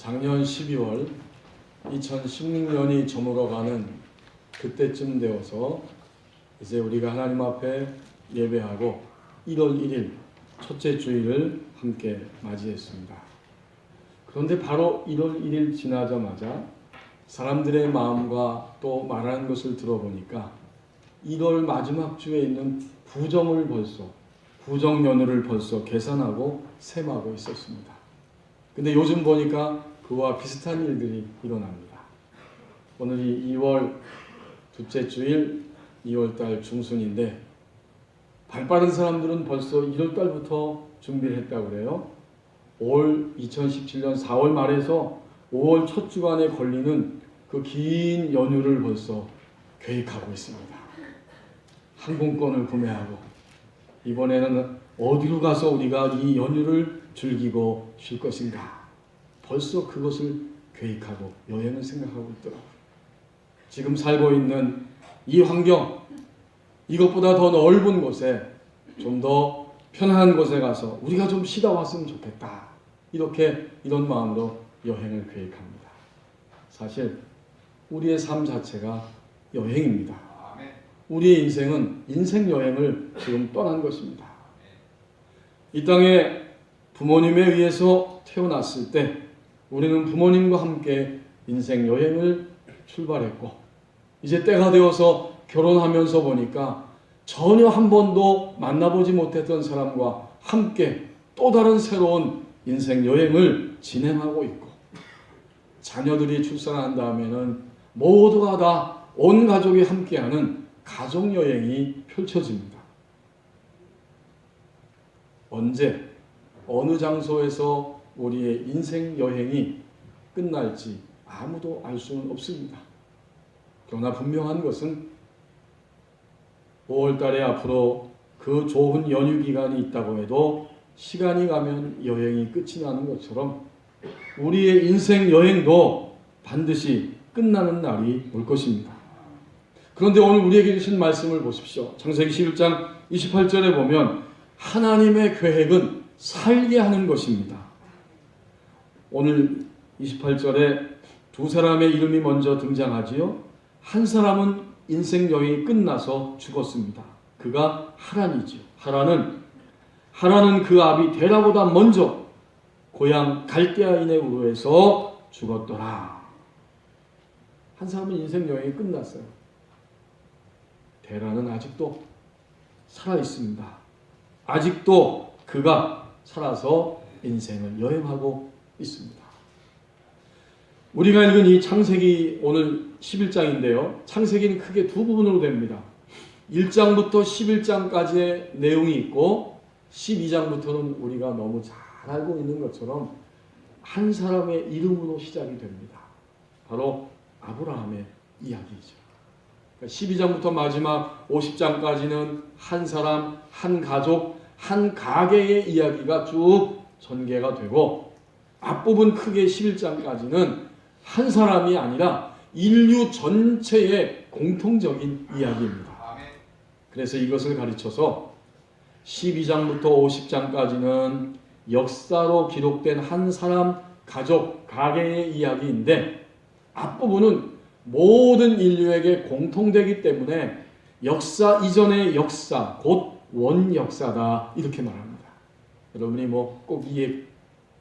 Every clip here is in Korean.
작년 12월 2016년이 저물어가는 그때쯤 되어서 이제 우리가 하나님 앞에 예배하고 1월 1일 첫째 주일을 함께 맞이했습니다. 그런데 바로 1월 1일 지나자마자 사람들의 마음과 또 말하는 것을 들어보니까 1월 마지막 주에 있는 부정 연휴를 벌써 계산하고 셈하고 있었습니다. 근데 요즘 보니까 그와 비슷한 일들이 일어납니다. 오늘이 2월 둘째 주일 2월달 중순인데 발빠른 사람들은 벌써 1월달부터 준비를 했다고 그래요. 2017년 4월 말에서 5월 첫 주간에 걸리는 그 긴 연휴를 벌써 계획하고 있습니다. 항공권을 구매하고 이번에는 어디로 가서 우리가 이 연휴를 즐기고 쉴 것인가, 벌써 그것을 계획하고 여행을 생각하고 있더라고요. 지금 살고 있는 이 환경, 이것보다 더 넓은 곳에, 좀 더 편안한 곳에 가서 우리가 좀 쉬다 왔으면 좋겠다, 이런 마음으로 여행을 계획합니다. 사실 우리의 삶 자체가 여행입니다. 우리의 인생은 인생 여행을 지금 떠난 것입니다. 이 땅에 부모님에 의해서 태어났을 때 우리는 부모님과 함께 인생 여행을 출발했고, 이제 때가 되어서 결혼하면서 보니까 전혀 한 번도 만나보지 못했던 사람과 함께 또 다른 새로운 인생 여행을 진행하고 있고, 자녀들이 출산한 다음에는 모두가 다 온 가족이 함께하는 가족 여행이 펼쳐집니다. 언제 어느 장소에서 우리의 인생 여행이 끝날지 아무도 알 수는 없습니다. 그러나 분명한 것은 5월 달에 앞으로 그 좋은 연휴 기간이 있다고 해도 시간이 가면 여행이 끝이 나는 것처럼 우리의 인생 여행도 반드시 끝나는 날이 올 것입니다. 그런데 오늘 우리에게 주신 말씀을 보십시오. 창세기 11장 28절에 보면 하나님의 계획은 살게 하는 것입니다. 오늘 28절에 두 사람의 이름이 먼저 등장하지요. 한 사람은 인생 여행이 끝나서 죽었습니다. 그가 하란이지요. 하란은 그 아비 데라보다 먼저 고향 갈대아인의 우르에서 죽었더라. 한 사람은 인생 여행이 끝났어요. 데라는 아직도 살아 있습니다. 아직도 그가 살아서 인생을 여행하고 있습니다. 우리가 읽은 이 창세기 오늘 11장인데요. 창세기는 크게 두 부분으로 됩니다. 1장부터 11장까지의 내용이 있고 12장부터는 우리가 너무 잘 알고 있는 것처럼 한 사람의 이름으로 시작이 됩니다. 바로 아브라함의 이야기이죠. 12장부터 마지막 50장까지는 한 사람, 한 가족, 한 가게의 이야기가 쭉 전개가 되고, 앞부분 크게 11장까지는 한 사람이 아니라 인류 전체의 공통적인 이야기입니다. 그래서 이것을 가르쳐서 12장부터 50장까지는 역사로 기록된 한 사람, 가족, 가게의 이야기인데, 앞부분은 모든 인류에게 공통되기 때문에 역사 이전의 역사, 곧 원역사다, 이렇게 말합니다. 여러분이 꼭 이해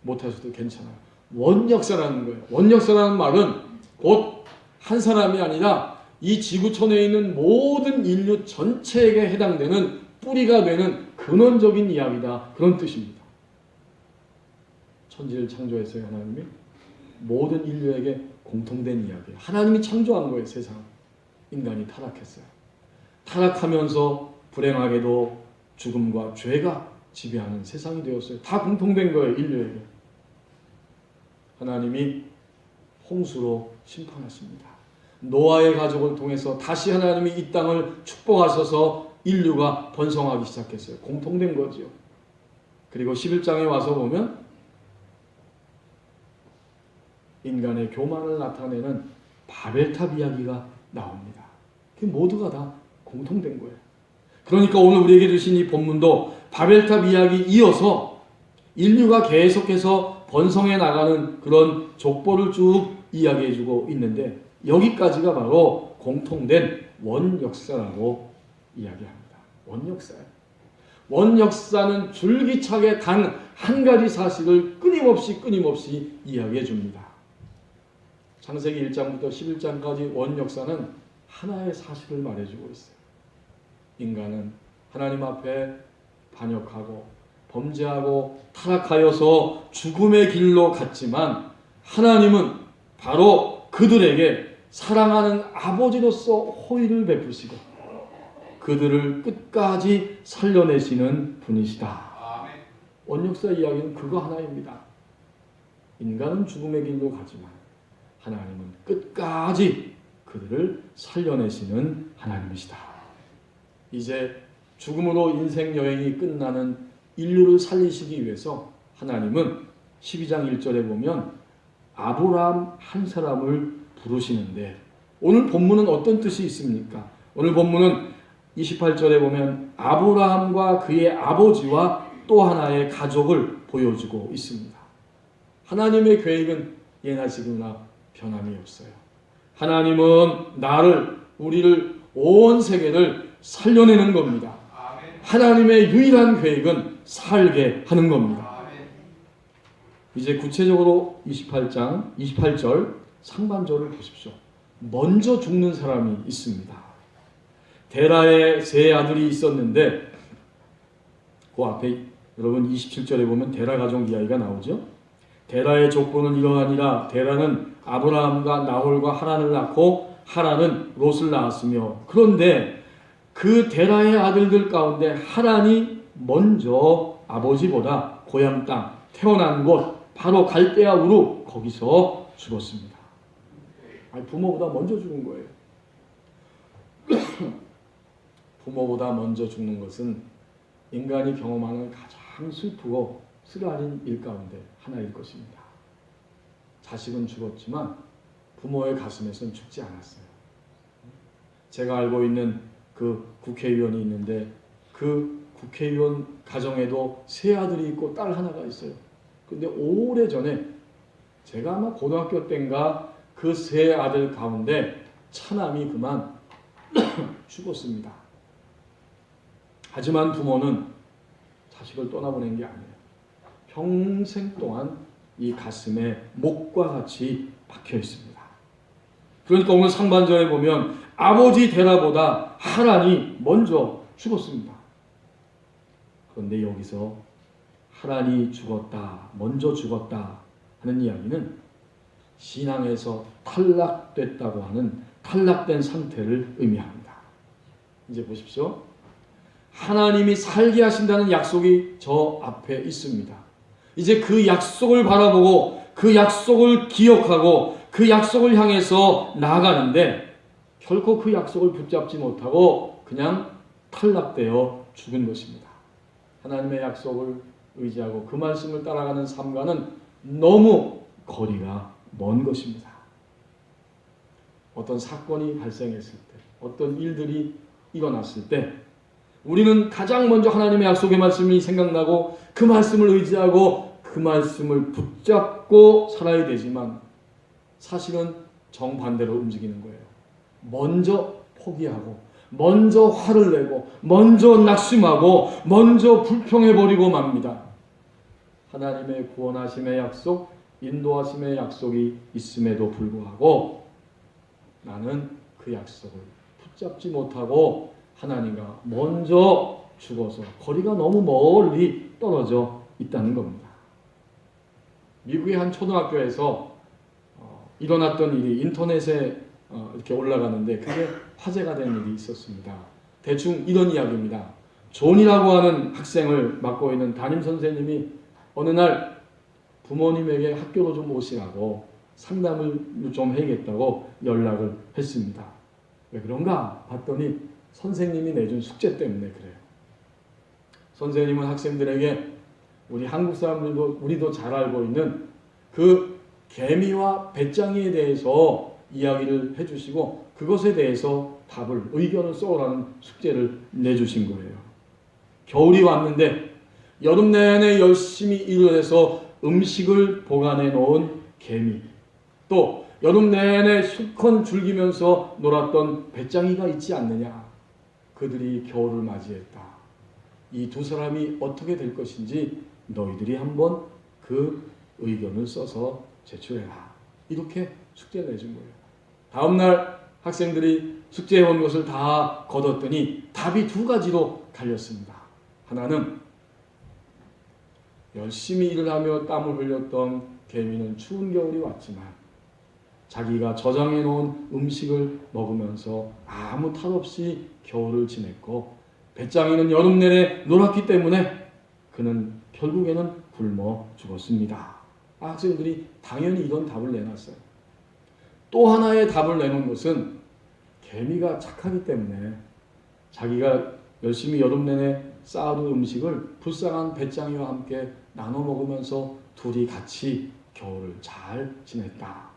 못하셔도 괜찮아요. 원역사라는 거예요. 원역사라는 말은 곧 한 사람이 아니라 이 지구촌에 있는 모든 인류 전체에게 해당되는 뿌리가 되는 근원적인 이야기다, 그런 뜻입니다. 천지를 창조했어요. 하나님이 모든 인류에게 공통된 이야기예요. 하나님이 창조한 거예요. 세상. 인간이 타락했어요. 타락하면서 불행하게도 죽음과 죄가 지배하는 세상이 되었어요. 다 공통된 거예요. 인류에게. 하나님이 홍수로 심판하십니다. 노아의 가족을 통해서 다시 하나님이 이 땅을 축복하셔서 인류가 번성하기 시작했어요. 공통된 거지요. 그리고 11장에 와서 보면 인간의 교만을 나타내는 바벨탑 이야기가 나옵니다. 그 모두가 다 공통된 거예요. 그러니까 오늘 우리에게 주신 이 본문도 바벨탑 이야기 이어서 인류가 계속해서 번성해 나가는 그런 족보를 쭉 이야기해주고 있는데 여기까지가 바로 공통된 원역사라고 이야기합니다. 원역사예요. 원역사는 줄기차게 단 한 가지 사실을 끊임없이 이야기해 줍니다. 창세기 1장부터 11장까지 원역사는 하나의 사실을 말해주고 있어요. 인간은 하나님 앞에 반역하고 범죄하고 타락하여서 죽음의 길로 갔지만 하나님은 바로 그들에게 사랑하는 아버지로서 호의를 베푸시고 그들을 끝까지 살려내시는 분이시다. 원역사 이야기는 그거 하나입니다. 인간은 죽음의 길로 가지만 하나님은 끝까지 그들을 살려내시는 하나님이시다. 이제 죽음으로 인생 여행이 끝나는 인류를 살리시기 위해서 하나님은 12장 1절에 보면 아브라함 한 사람을 부르시는데 오늘 본문은 어떤 뜻이 있습니까? 오늘 본문은 28절에 보면 아브라함과 그의 아버지와 또 하나의 가족을 보여주고 있습니다. 하나님의 계획은 예나 지금이나 변함이 없어요. 하나님은 우리를 온 세계를 살려내는 겁니다. 하나님의 유일한 계획은 살게 하는 겁니다. 이제 구체적으로 28절 상반절을 보십시오. 먼저 죽는 사람이 있습니다. 데라의 세 아들이 있었는데 그 앞에 여러분 27절에 보면 데라 가족 이야기가 나오죠. 데라의 족보는 이러하니라. 데라는 아브라함과 나홀과 하란을 낳고 하란은 롯을 낳았으며 그런데 그 데라의 아들들 가운데 하란이 먼저 아버지보다 고향 땅 태어난 곳 바로 갈대아 우르 거기서 죽었습니다. 아니, 부모보다 먼저 죽은 거예요. 부모보다 먼저 죽는 것은 인간이 경험하는 가장 슬프고 쓰라린 일 가운데 하나일 것입니다. 자식은 죽었지만 부모의 가슴에서는 죽지 않았어요. 제가 알고 있는 그 국회의원이 있는데 그 국회의원 가정에도 세 아들이 있고 딸 하나가 있어요. 근데 오래전에 제가 아마 고등학교 때인가 그 세 아들 가운데 차남이 그만 죽었습니다. 하지만 부모는 자식을 떠나보낸 게 아니에요. 평생 동안 이 가슴에 목과 같이 박혀 있습니다. 그러니까 오늘 상반절에 보면 아버지 데라보다 하란이 먼저 죽었습니다. 그런데 여기서 하란이 죽었다, 먼저 죽었다 하는 이야기는 신앙에서 탈락됐다고 하는 탈락된 상태를 의미합니다. 이제 보십시오. 하나님이 살게 하신다는 약속이 저 앞에 있습니다. 이제 그 약속을 바라보고 그 약속을 기억하고 그 약속을 향해서 나아가는데 결코 그 약속을 붙잡지 못하고 그냥 탈락되어 죽은 것입니다. 하나님의 약속을 의지하고 그 말씀을 따라가는 삶과는 너무 거리가 먼 것입니다. 어떤 사건이 발생했을 때, 어떤 일들이 일어났을 때 우리는 가장 먼저 하나님의 약속의 말씀이 생각나고 그 말씀을 의지하고 그 말씀을 붙잡고 살아야 되지만 사실은 정반대로 움직이는 거예요. 먼저 포기하고 먼저 화를 내고 먼저 낙심하고 먼저 불평해버리고 맙니다. 하나님의 구원하심의 약속, 인도하심의 약속이 있음에도 불구하고 나는 그 약속을 붙잡지 못하고 하나님과 먼저 죽어서 거리가 너무 멀리 떨어져 있다는 겁니다. 미국의 한 초등학교에서 일어났던 일이 인터넷에 이렇게 올라가는데 그게 화제가 된 일이 있었습니다. 대충 이런 이야기입니다. 존이라고 하는 학생을 맡고 있는 담임 선생님이 어느 날 부모님에게 학교로 좀 오시라고 상담을 좀 해야겠다고 연락을 했습니다. 왜 그런가 봤더니 선생님이 내준 숙제 때문에 그래요. 선생님은 학생들에게 우리 한국 사람들도 우리도 잘 알고 있는 그 개미와 배짱이에 대해서 이야기를 해주시고 그것에 대해서 의견을 써오라는 숙제를 내주신 거예요. 겨울이 왔는데 여름 내내 열심히 일을 해서 음식을 보관해 놓은 개미, 또 여름 내내 실컷 즐기면서 놀았던 배짱이가 있지 않느냐. 그들이 겨울을 맞이했다. 이 두 사람이 어떻게 될 것인지 너희들이 한번 그 의견을 써서 제출해라. 이렇게 숙제를 내준 거예요. 다음날 학생들이 숙제해온 것을 다 거뒀더니 답이 두 가지로 갈렸습니다. 하나는 열심히 일을 하며 땀을 흘렸던 개미는 추운 겨울이 왔지만 자기가 저장해 놓은 음식을 먹으면서 아무 탈 없이 겨울을 지냈고, 배짱이는 여름 내내 놀았기 때문에 그는 결국에는 굶어 죽었습니다. 학생들이 당연히 이런 답을 내놨어요. 또 하나의 답을 내놓은 것은 개미가 착하기 때문에 자기가 열심히 여름 내내 쌓아둔 음식을 불쌍한 배짱이와 함께 나눠 먹으면서 둘이 같이 겨울을 잘 지냈다.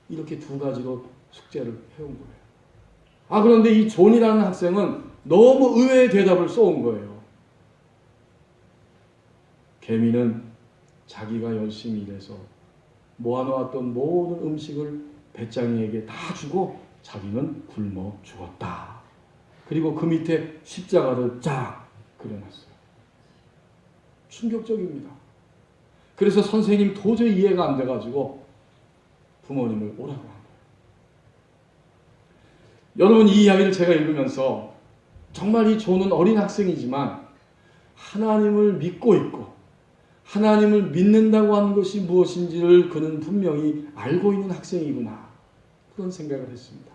이렇게 두 가지로 숙제를 해온 거예요. 그런데 이 존이라는 학생은 너무 의외의 대답을 써온 거예요. 개미는 자기가 열심히 일해서 모아놓았던 모든 음식을 배짱이에게 다 주고 자기는 굶어 죽었다. 그리고 그 밑에 십자가를 쫙 그려놨어요. 충격적입니다. 그래서 선생님 도저히 이해가 안 돼가지고 부모님을 오라고 한 거예요. 여러분, 이 이야기를 제가 읽으면서 정말 이 존은 어린 학생이지만 하나님을 믿고 있고 하나님을 믿는다고 하는 것이 무엇인지를 그는 분명히 알고 있는 학생이구나, 그런 생각을 했습니다.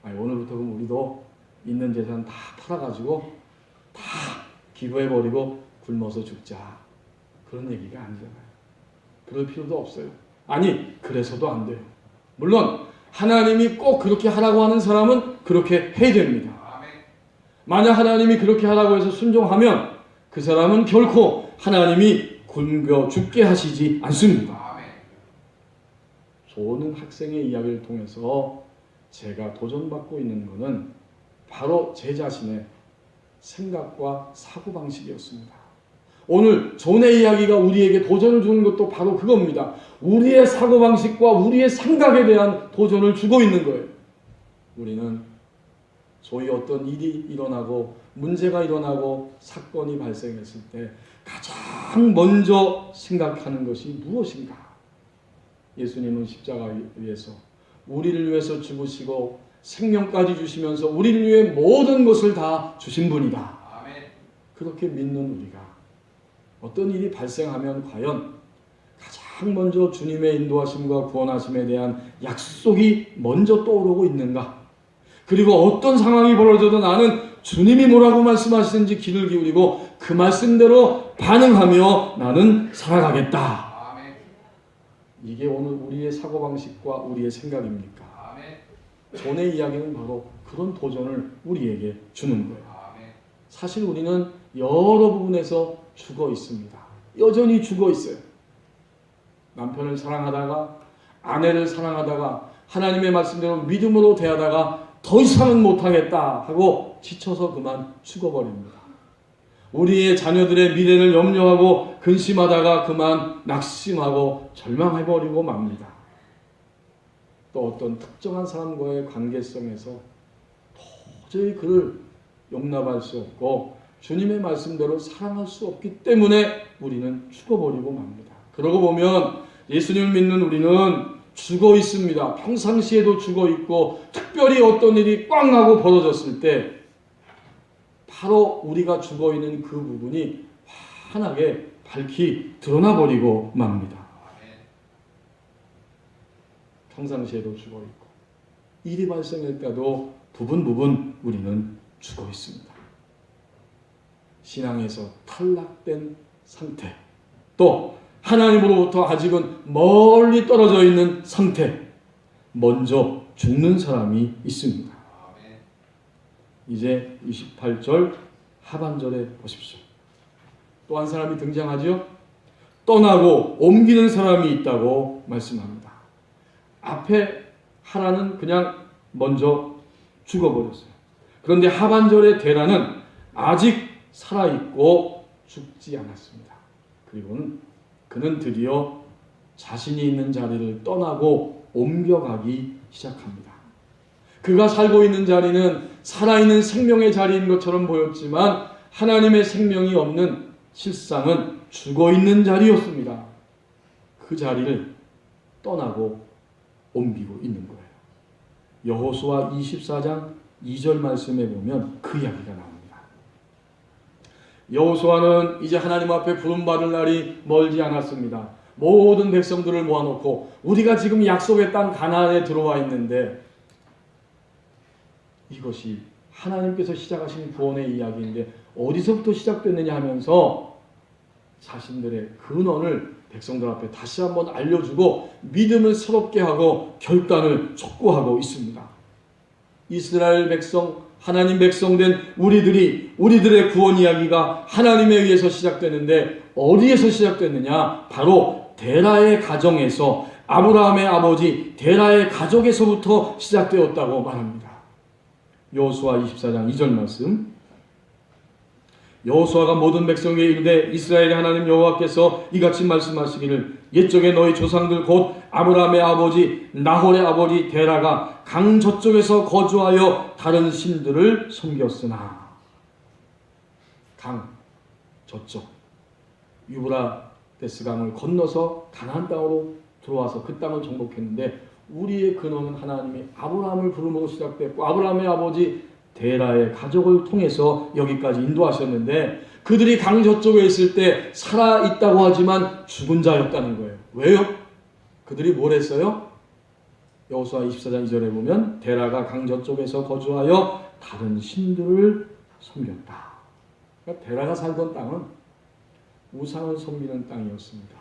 오늘부터 그럼 우리도 있는 재산 다 팔아가지고 다 기부해버리고 굶어서 죽자, 그런 얘기가 아니잖아요. 그럴 필요도 없어요. 그래서도 안 돼요. 물론 하나님이 꼭 그렇게 하라고 하는 사람은 그렇게 해야 됩니다. 만약 하나님이 그렇게 하라고 해서 순종하면 그 사람은 결코 하나님이 굶겨 죽게 하시지 않습니다. 좋은 학생의 이야기를 통해서 제가 도전받고 있는 것은 바로 제 자신의 생각과 사고방식이었습니다. 오늘 존의 이야기가 우리에게 도전을 주는 것도 바로 그겁니다. 우리의 사고방식과 우리의 생각에 대한 도전을 주고 있는 거예요. 우리는 소위 어떤 일이 일어나고 문제가 일어나고 사건이 발생했을 때 가장 먼저 생각하는 것이 무엇인가? 예수님은 십자가 위에서 우리를 위해서 죽으시고 생명까지 주시면서 우리를 위해 모든 것을 다 주신 분이다. 그렇게 믿는 우리가 어떤 일이 발생하면 과연 가장 먼저 주님의 인도하심과 구원하심에 대한 약속이 먼저 떠오르고 있는가? 그리고 어떤 상황이 벌어져도 나는 주님이 뭐라고 말씀하시는지 귀를 기울이고 그 말씀대로 반응하며 나는 살아가겠다. 이게 오늘 우리의 사고방식과 우리의 생각입니까? 존의 이야기는 바로 그런 도전을 우리에게 주는 거예요. 사실 우리는 여러 부분에서 죽어 있습니다. 여전히 죽어 있어요. 남편을 사랑하다가, 아내를 사랑하다가, 하나님의 말씀대로 믿음으로 대하다가 더 이상은 못하겠다 하고 지쳐서 그만 죽어버립니다. 우리의 자녀들의 미래를 염려하고 근심하다가 그만 낙심하고 절망해버리고 맙니다. 또 어떤 특정한 사람과의 관계성에서 도저히 그를 용납할 수 없고 주님의 말씀대로 사랑할 수 없기 때문에 우리는 죽어버리고 맙니다. 그러고 보면 예수님을 믿는 우리는 죽어 있습니다. 평상시에도 죽어 있고 특별히 어떤 일이 꽝 하고 벌어졌을 때 바로 우리가 죽어 있는 그 부분이 환하게 밝히 드러나 버리고 맙니다. 평상시에도 죽어 있고 일이 발생할 때도 부분 우리는 죽어 있습니다. 신앙에서 탈락된 상태, 또 하나님으로부터 아직은 멀리 떨어져 있는 상태, 먼저 죽는 사람이 있습니다. 이제 28절 하반절에 보십시오. 또 한 사람이 등장하죠. 떠나고 옮기는 사람이 있다고 말씀합니다. 앞에 하나는 그냥 먼저 죽어버렸어요. 그런데 하반절의 데라는 아직 살아있고 죽지 않았습니다. 그리고는 그는 드디어 자신이 있는 자리를 떠나고 옮겨가기 시작합니다. 그가 살고 있는 자리는 살아있는 생명의 자리인 것처럼 보였지만 하나님의 생명이 없는 실상은 죽어있는 자리였습니다. 그 자리를 떠나고 옮기고 있는 거예요. 여호수아 24장 2절 말씀에 보면 그 이야기가 나옵니다. 여호수아는 이제 하나님 앞에 부름받을 날이 멀지 않았습니다. 모든 백성들을 모아놓고 우리가 지금 약속의 땅 가나안에 들어와 있는데 이것이 하나님께서 시작하신 구원의 이야기인데 어디서부터 시작됐느냐 하면서 자신들의 근원을 백성들 앞에 다시 한번 알려주고 믿음을 새롭게 하고 결단을 촉구하고 있습니다. 이스라엘 백성, 하나님 백성된 우리들의 구원 이야기가 하나님에 의해서 시작되는데 어디에서 시작됐느냐? 바로 데라의 가정에서, 아브라함의 아버지 데라의 가족에서부터 시작되었다고 말합니다. 여호수아 24장 2절 말씀. 여호수아가 모든 백성에게 이르되 이스라엘의 하나님 여호와께서 이같이 말씀하시기를 옛적에 너희 조상들 곧 아브라함의 아버지 나홀의 아버지 데라가 강 저쪽에서 거주하여 다른 신들을 섬겼으나. 강 저쪽 유브라데스 강을 건너서 가나안 땅으로 들어와서 그 땅을 정복했는데 우리의 근원은 하나님이 아브라함을 부름으로 시작됐고 아브라함의 아버지 데라의 가족을 통해서 여기까지 인도하셨는데 그들이 강 저쪽에 있을 때 살아있다고 하지만 죽은 자였다는 거예요. 왜요? 그들이 뭘 했어요? 여호수아 24장 2절에 보면 데라가 강 저쪽에서 거주하여 다른 신들을 섬겼다. 그러니까 데라가 살던 땅은 우상을 섬기는 땅이었습니다.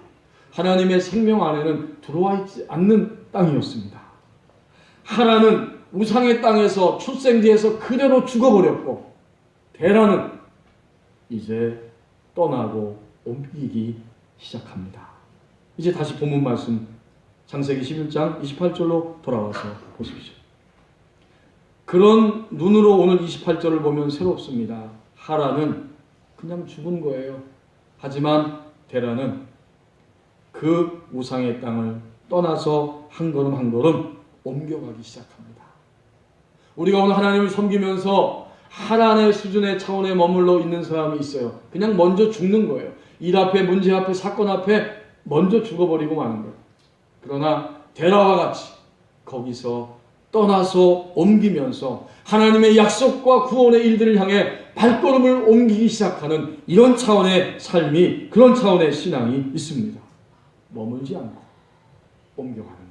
하나님의 생명 안에는 들어와 있지 않는 땅이었습니다. 하나는 우상의 땅에서 출생지에서 그대로 죽어버렸고 데라는 이제 떠나고 옮기기 시작합니다. 이제 다시 본문 말씀 창세기 11장 28절로 돌아와서 보십시오. 그런 눈으로 오늘 28절을 보면 새롭습니다. 하란은 그냥 죽은 거예요. 하지만 데라는 그 우상의 땅을 떠나서 한 걸음 한 걸음 옮겨가기 시작합니다. 우리가 오늘 하나님을 섬기면서 하나님의 수준의 차원에 머물러 있는 사람이 있어요. 그냥 먼저 죽는 거예요. 일 앞에, 문제 앞에, 사건 앞에 먼저 죽어버리고 마는 거예요. 그러나 데라와 같이 거기서 떠나서 옮기면서 하나님의 약속과 구원의 일들을 향해 발걸음을 옮기기 시작하는 이런 차원의 삶이, 그런 차원의 신앙이 있습니다. 머물지 않고 옮겨가는 거예요.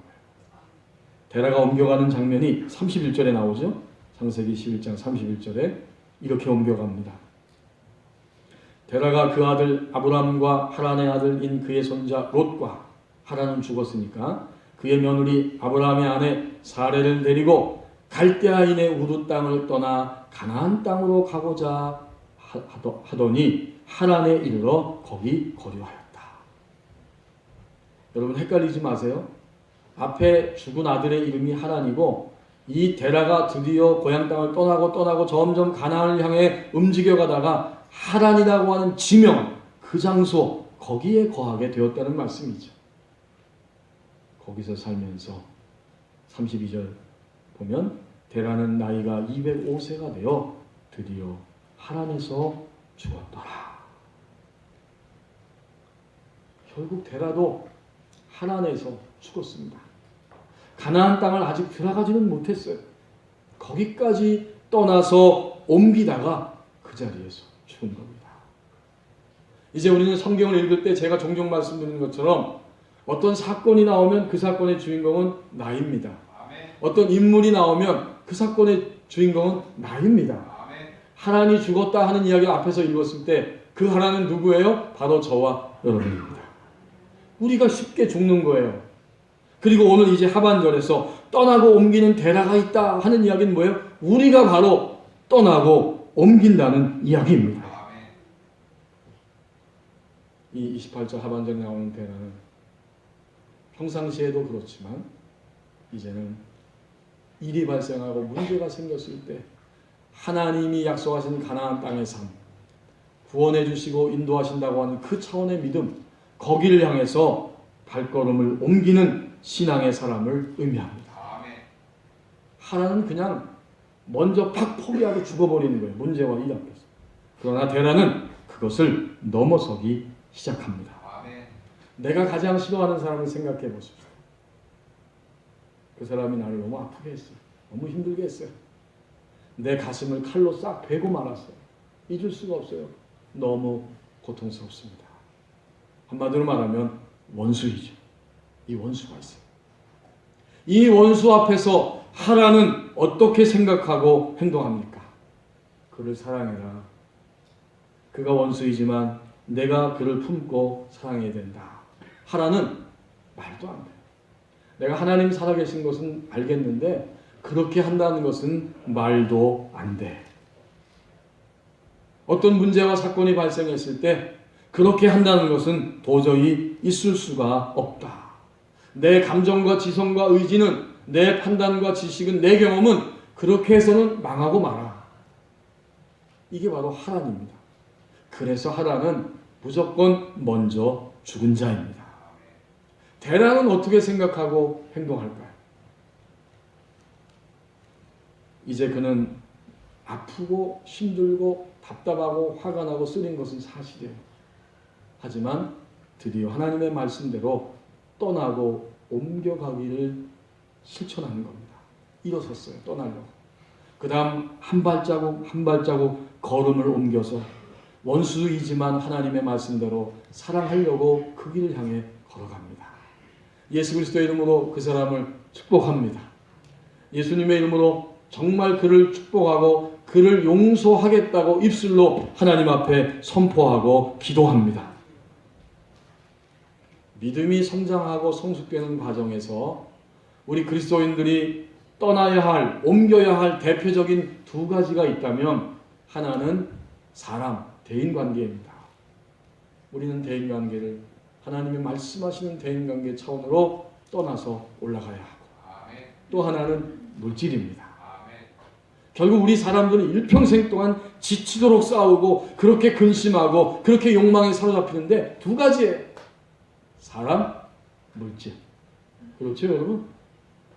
데라가 옮겨가는 장면이 31절에 나오죠. 창세기 11장 31절에 이렇게 옮겨갑니다. 데라가 그 아들 아브람과 하란의 아들인 그의 손자 롯과, 하란은 죽었으니까 그의 며느리 아브라함의 아내 사레를 데리고 갈대아인의 우르 땅을 떠나 가나안 땅으로 가고자 하더니 하란에 이르러 거기 거류하였다. 여러분 헷갈리지 마세요. 앞에 죽은 아들의 이름이 하란이고 이 데라가 드디어 고향 땅을 떠나고 점점 가나안을 향해 움직여 가다가 하란이라고 하는 지명, 그 장소, 거기에 거하게 되었다는 말씀이죠. 거기서 살면서 32절 보면 데라는 나이가 205세가 되어 드디어 하란에서 죽었더라. 결국 데라도 하란에서 죽었습니다. 가나안 땅을 아직 들어가지는 못했어요. 거기까지 떠나서 옮기다가 그 자리에서 죽은 겁니다. 이제 우리는 성경을 읽을 때 제가 종종 말씀드리는 것처럼 어떤 사건이 나오면 그 사건의 주인공은 나입니다. 어떤 인물이 나오면 그 사건의 주인공은 나입니다. 하란이 죽었다 하는 이야기를 앞에서 읽었을 때 그 하란은 누구예요? 바로 저와 여러분입니다. 우리가 쉽게 죽는 거예요. 그리고 오늘 이제 하반절에서 떠나고 옮기는 데라가 있다 하는 이야기는 뭐예요? 우리가 바로 떠나고 옮긴다는 이야기입니다. 이 28절 하반절에 나오는 데라는 평상시에도 그렇지만 이제는 일이 발생하고 문제가 생겼을 때 하나님이 약속하신 가나안 땅의 삶, 구원해 주시고 인도하신다고 하는 그 차원의 믿음, 거기를 향해서 발걸음을 옮기는 신앙의 사람을 의미합니다. 하나는 그냥 먼저 팍 포기하고 죽어버리는 거예요. 문제와 일 앞에서. 그러나 데라는 그것을 넘어서기 시작합니다. 내가 가장 싫어하는 사람을 생각해 보십시오. 그 사람이 나를 너무 아프게 했어요. 너무 힘들게 했어요. 내 가슴을 칼로 싹 베고 말았어요. 잊을 수가 없어요. 너무 고통스럽습니다. 한마디로 말하면 원수이죠. 이 원수가 있어요. 이 원수 앞에서 하라는 어떻게 생각하고 행동합니까? 그를 사랑해라. 그가 원수이지만 내가 그를 품고 사랑해야 된다. 하라는 말도 안 돼요. 내가 하나님 살아계신 것은 알겠는데 그렇게 한다는 것은 말도 안 돼. 어떤 문제와 사건이 발생했을 때 그렇게 한다는 것은 도저히 있을 수가 없다. 내 감정과 지성과 의지는, 내 판단과 지식은, 내 경험은 그렇게 해서는 망하고 말아. 이게 바로 하라입니다. 그래서 하라는 무조건 먼저 죽은 자입니다. 데라는 어떻게 생각하고 행동할까요? 이제 그는 아프고 힘들고 답답하고 화가 나고 쓰린 것은 사실이에요. 하지만 드디어 하나님의 말씀대로 떠나고 옮겨가기를 실천하는 겁니다. 일어섰어요. 떠나려고. 그 다음 한 발자국 한 발자국 걸음을 옮겨서 원수이지만 하나님의 말씀대로 사랑하려고 그 길을 향해 걸어갑니다. 예수 그리스도의 이름으로 그 사람을 축복합니다. 예수님의 이름으로 정말 그를 축복하고 그를 용서하겠다고 입술로 하나님 앞에 선포하고 기도합니다. 믿음이 성장하고 성숙되는 과정에서 우리 그리스도인들이 떠나야 할, 옮겨야 할 대표적인 두 가지가 있다면 하나는 사람, 대인관계입니다. 우리는 대인관계를 하나님이 말씀하시는 대인관계 차원으로 떠나서 올라가야 하고 또 하나는 물질입니다. 결국 우리 사람들은 일평생 동안 지치도록 싸우고 그렇게 근심하고 그렇게 욕망에 사로잡히는데 두 가지예요. 사람, 물질. 그렇죠 여러분?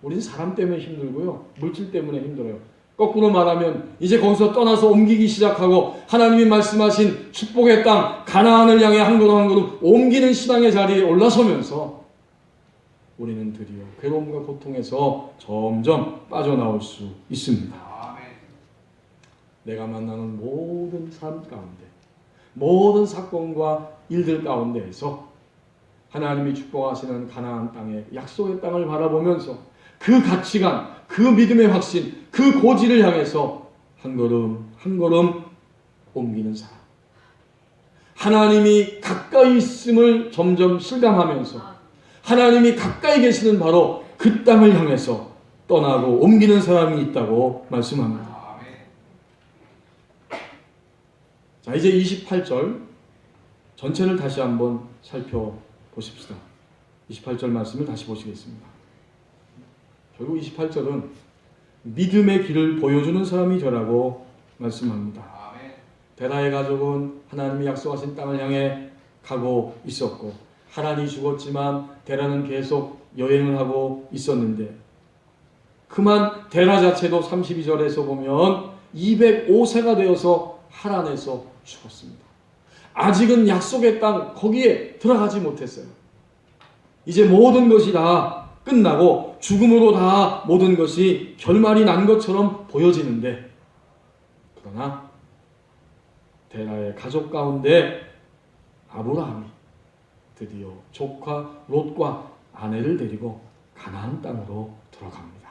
우리는 사람 때문에 힘들고요. 물질 때문에 힘들어요. 거꾸로 말하면 이제 거기서 떠나서 옮기기 시작하고 하나님이 말씀하신 축복의 땅 가나안을 향해 한 걸음 한 걸음 옮기는 신앙의 자리에 올라서면서 우리는 드디어 괴로움과 고통에서 점점 빠져나올 수 있습니다. 내가 만나는 모든 삶 가운데 모든 사건과 일들 가운데에서 하나님이 축복하시는 가나안 땅의 약속의 땅을 바라보면서 그 가치관, 그 믿음의 확신, 그 고지를 향해서 한 걸음 한 걸음 옮기는 사람. 하나님이 가까이 있음을 점점 실감하면서 하나님이 가까이 계시는 바로 그 땅을 향해서 떠나고 옮기는 사람이 있다고 말씀합니다. 자, 이제 28절 전체를 다시 한번 살펴보십시다. 28절 말씀을 다시 보시겠습니다. 결국 28절은 믿음의 길을 보여주는 사람이 되라고 말씀합니다. 데라의 가족은 하나님이 약속하신 땅을 향해 가고 있었고 하란이 죽었지만 데라는 계속 여행을 하고 있었는데 그만 데라 자체도 32절에서 보면 205세가 되어서 하란에서 죽었습니다. 아직은 약속의 땅 거기에 들어가지 못했어요. 이제 모든 것이 다 끝나고 죽음으로 다 모든 것이 결말이 난 것처럼 보여지는데 그러나 데라의 가족 가운데 아브라함이 드디어 조카 롯과 아내를 데리고 가나안 땅으로 들어갑니다.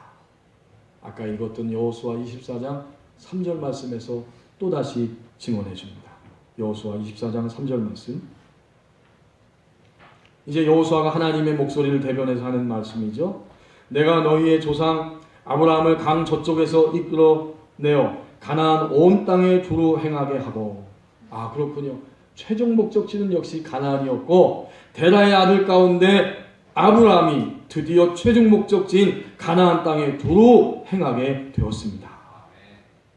아까 읽었던 여호수아 24장 3절 말씀에서 또다시 증언해 줍니다. 여호수아 24장 3절 말씀. 이제 여호수아가 하나님의 목소리를 대변해서 하는 말씀이죠. 내가 너희의 조상 아브라함을 강 저쪽에서 이끌어내어 가나안 온 땅에 두루 행하게 하고. 아 그렇군요. 최종 목적지는 역시 가나안이었고 데라의 아들 가운데 아브라함이 드디어 최종 목적지인 가나안 땅에 두루 행하게 되었습니다.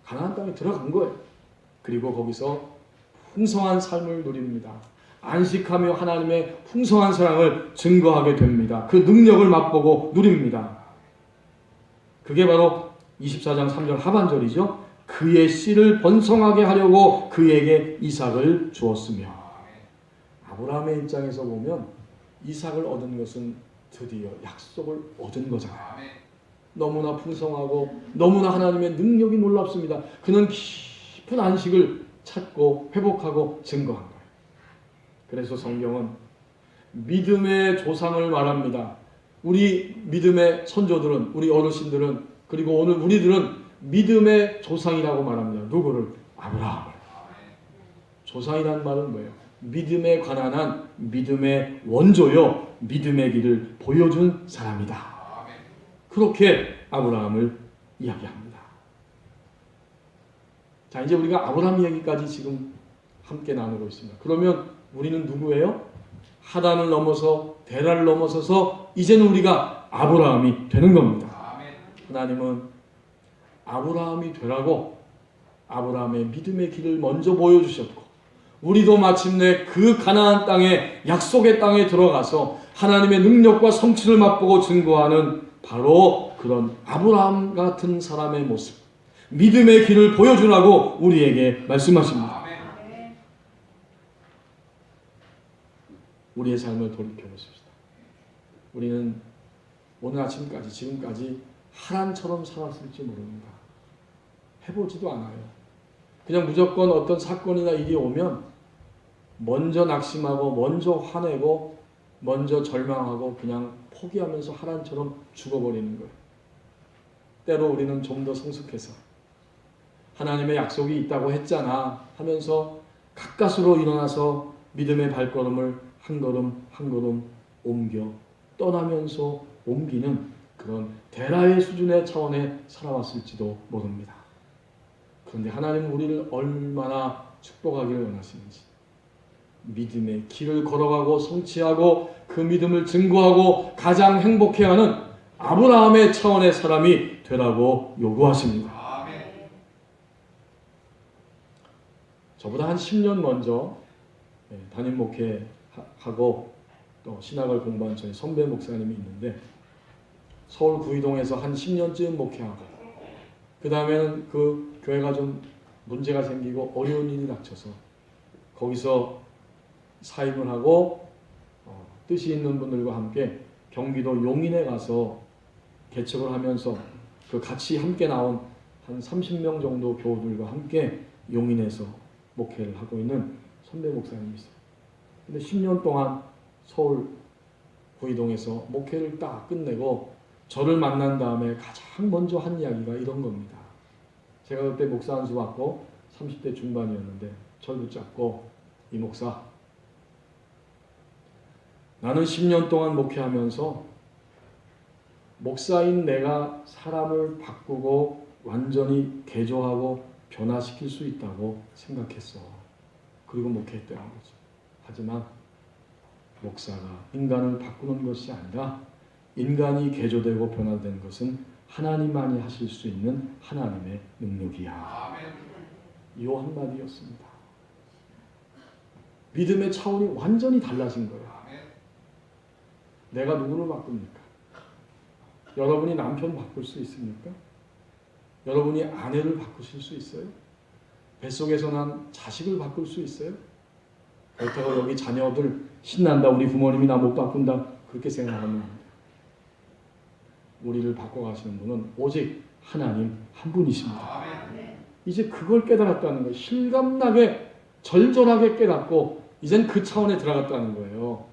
가나안 땅에 들어간 거예요. 그리고 거기서 풍성한 삶을 누립니다. 안식하며 하나님의 풍성한 사랑을 증거하게 됩니다. 그 능력을 맛보고 누립니다. 그게 바로 24장 3절 하반절이죠. 그의 씨를 번성하게 하려고 그에게 이삭을 주었으며. 아브라함의 입장에서 보면 이삭을 얻은 것은 드디어 약속을 얻은 거잖아요. 너무나 풍성하고 너무나 하나님의 능력이 놀랍습니다. 그는 깊은 안식을 찾고 회복하고 증거한 거예요. 그래서 성경은 믿음의 조상을 말합니다. 우리 믿음의 선조들은, 우리 어르신들은, 그리고 오늘 우리들은 믿음의 조상이라고 말합니다. 누구를? 아브라함을. 조상이라는 말은 뭐예요? 믿음에 관한 한 믿음의 원조요, 믿음의 길을 보여준 사람이다. 그렇게 아브라함을 이야기합니다. 자, 이제 우리가 아브라함 얘기까지 지금 함께 나누고 있습니다. 그러면 우리는 누구예요? 하단을 넘어서 데라를 넘어서서 이제는 우리가 아브라함이 되는 겁니다. 하나님은 아브라함이 되라고 아브라함의 믿음의 길을 먼저 보여주셨고, 우리도 마침내 그 가나안 땅에, 약속의 땅에 들어가서 하나님의 능력과 성취를 맛보고 증거하는 바로 그런 아브라함 같은 사람의 모습, 믿음의 길을 보여주라고 우리에게 말씀하십니다. 우리의 삶을 돌이켜보십시다. 우리는 오늘 아침까지, 지금까지 하란처럼 살았을지 모릅니다. 해보지도 않아요. 그냥 무조건 어떤 사건이나 일이 오면 먼저 낙심하고, 먼저 화내고, 먼저 절망하고 그냥 포기하면서 하란처럼 죽어버리는 거예요. 때로 우리는 좀 더 성숙해서 하나님의 약속이 있다고 했잖아 하면서 가까스로 일어나서 믿음의 발걸음을 한 걸음 한 걸음 옮겨 떠나면서 옮기는 그런 데라의 수준의 차원에 살아왔을지도 모릅니다. 그런데 하나님은 우리를 얼마나 축복하기를 원하시는지, 믿음의 길을 걸어가고 성취하고 그 믿음을 증거하고 가장 행복해하는 아브라함의 차원의 사람이 되라고 요구하십니다. 저보다 한 10년 먼저 담임 목회하고 또 신학을 공부한 저희 선배 목사님이 있는데, 서울 구의동에서 한 10년쯤 목회하고 그 다음에는 그 교회가 좀 문제가 생기고 어려운 일이 닥쳐서 거기서 사임을 하고 뜻이 있는 분들과 함께 경기도 용인에 가서 개척을 하면서 그 같이 함께 나온 한 30명 정도 교우들과 함께 용인에서 목회를 하고 있는 선배 목사님이 있어요. 근데 10년 동안 서울 구의동에서 목회를 딱 끝내고 저를 만난 다음에 가장 먼저 한 이야기가 이런 겁니다. 제가 그때 목사 안수 받고 30대 중반이었는데 저를 붙잡고, 이 목사, 나는 10년 동안 목회하면서 목사인 내가 사람을 바꾸고 완전히 개조하고 변화시킬 수 있다고 생각했어. 그리고 목회했다는 거죠. 하지만 목사가 인간을 바꾸는 것이 아니라 인간이 개조되고 변화된 것은 하나님만이 하실 수 있는 하나님의 능력이야. 이 한마디였습니다. 믿음의 차원이 완전히 달라진 거예요. 내가 누구를 바꿉니까? 여러분이 남편 바꿀 수 있습니까? 여러분이 아내를 바꾸실 수 있어요? 뱃속에서 난 자식을 바꿀 수 있어요? 그렇다고 여기 자녀들 신난다, 우리 부모님이 나 못 바꾼다, 그렇게 생각하면 안 돼요. 우리를 바꿔가시는 분은 오직 하나님 한 분이십니다. 이제 그걸 깨달았다는 거예요. 실감나게 절절하게 깨닫고 이젠 그 차원에 들어갔다는 거예요.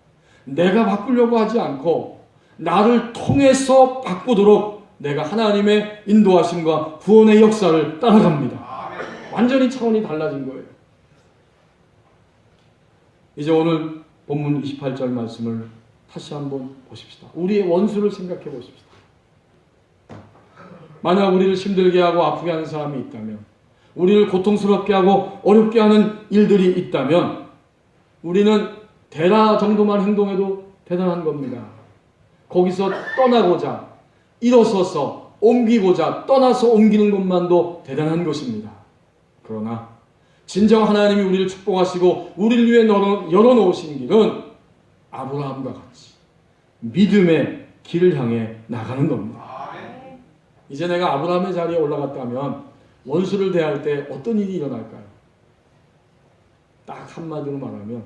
내가 바꾸려고 하지 않고 나를 통해서 바꾸도록 내가 하나님의 인도하심과 구원의 역사를 따라갑니다. 완전히 차원이 달라진 거예요. 이제 오늘 본문 28절 말씀을 다시 한번 보십시다. 우리의 원수를 생각해 보십시다. 만약 우리를 힘들게 하고 아프게 하는 사람이 있다면, 우리를 고통스럽게 하고 어렵게 하는 일들이 있다면 우리는 데라 정도만 행동해도 대단한 겁니다. 거기서 떠나고자, 일어서서 옮기고자 떠나서 옮기는 것만도 대단한 것입니다. 그러나 진정 하나님이 우리를 축복하시고 우리를 위해 열어놓으신 길은 아브라함과 같이 믿음의 길을 향해 나가는 겁니다. 이제 내가 아브라함의 자리에 올라갔다면 원수를 대할 때 어떤 일이 일어날까요? 딱 한마디로 말하면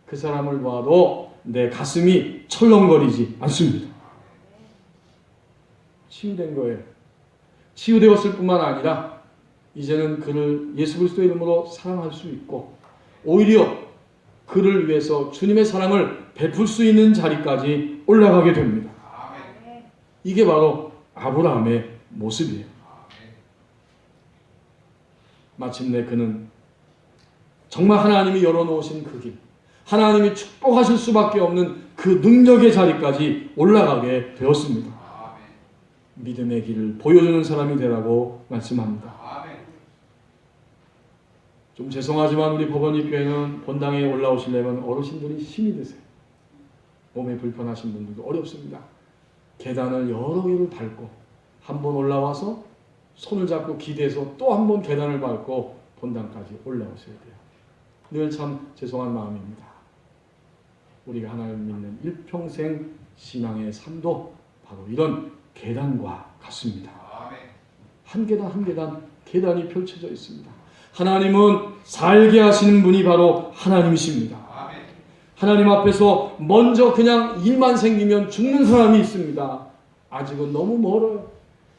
그 사람을 봐도 내 가슴이 철렁거리지 않습니다. 치유된 거예요. 치유되었을 뿐만 아니라 이제는 그를 예수 그리스도의 이름으로 사랑할 수 있고 오히려 그를 위해서 주님의 사랑을 베풀 수 있는 자리까지 올라가게 됩니다. 이게 바로 아브라함의 모습이에요. 마침내 그는 정말 하나님이 열어놓으신 그 길, 하나님이 축복하실 수밖에 없는 그 능력의 자리까지 올라가게 되었습니다. 믿음의 길을 보여주는 사람이 되라고 말씀합니다. 좀 죄송하지만 우리 법원리 교회는 본당에 올라오시려면 어르신들이 힘이 드세요. 몸에 불편하신 분들도 어렵습니다. 계단을 여러 개를 밟고 한 번 올라와서 손을 잡고 기대서 또 한 번 계단을 밟고 본당까지 올라오셔야 돼요. 늘 참 죄송한 마음입니다. 우리가 하나님 믿는 일평생 신앙의 삶도 바로 이런 계단과 같습니다. 한 계단 한 계단 계단이 펼쳐져 있습니다. 하나님은 살게 하시는 분이 바로 하나님이십니다. 하나님 앞에서 먼저 그냥 일만 생기면 죽는 사람이 있습니다. 아직은 너무 멀어요.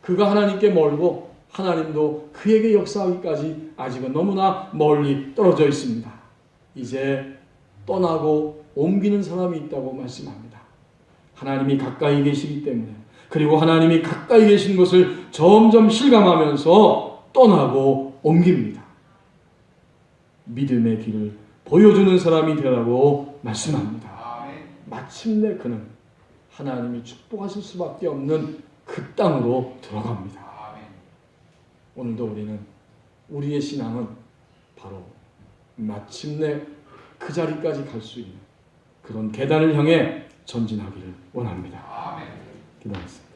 그가 하나님께 멀고 하나님도 그에게 역사하기까지 아직은 너무나 멀리 떨어져 있습니다. 이제 떠나고 옮기는 사람이 있다고 말씀합니다. 하나님이 가까이 계시기 때문에, 그리고 하나님이 가까이 계신 것을 점점 실감하면서 떠나고 옮깁니다. 믿음의 길을 보여주는 사람이 되라고 말씀합니다. 마침내 그는 하나님이 축복하실 수밖에 없는 그 땅으로 들어갑니다. 오늘도 우리는 우리의 신앙은 바로 마침내 그 자리까지 갈 수 있는 그런 계단을 향해 전진하기를 원합니다. 기도하겠습니다.